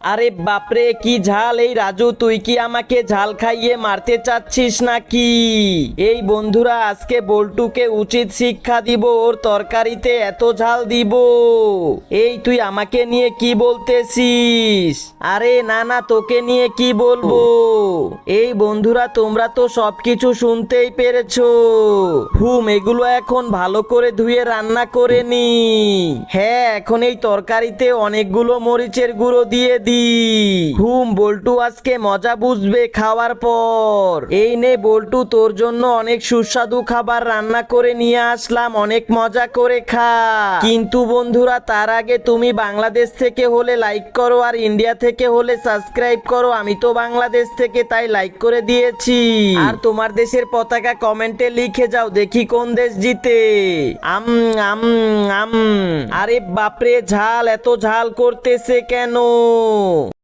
আরে বাপরে কি ঝাল! এই রাজু, তুই কি আমাকে ঝাল খাইয়ে মারতে চাচ্ছিস নাকি? এই বন্ধুরা, আজকে বল্টুকে উচিত শিক্ষা দিব, ওর তরকারিতে এত ঝাল দিব। এই তুই আমাকে নিয়ে কি বলতেছিস? আরে না না, তোকে নিয়ে কি বলবো। এই বন্ধুরা, তোমরা তো সবকিছু শুনতেই পেরেছো। এগুলো এখন ভালো করে ধুয়ে রান্না করে নি। হ্যাঁ, এখন এই তরকারিতে অনেকগুলো মরিচের গুঁড়ো দিয়ে দি। বল্টু আজকে মজা বুঝবে খাওয়ার পর। এই নে বল্টু, তোর জন্য অনেক সুস্বাদু খাবার রান্না করে নিয়ে আসলাম, অনেক মজা করে খা। কিন্তু বন্ধুরা, তার আগে তুমি বাংলাদেশ থেকে হলে লাইক করো, আর ইন্ডিয়া থেকে হলে সাবস্ক্রাইব করো। আমি তো বাংলাদেশ থেকে, তাই লাইক করে দিয়েছি। আর তোমার দেশের পতাকা কমেন্টে লিখে যাও, দেখি কোন দেশ জিতে। আম আম আম। আরে বাপরে, ঝাল! এত ঝাল করতেছে কেন?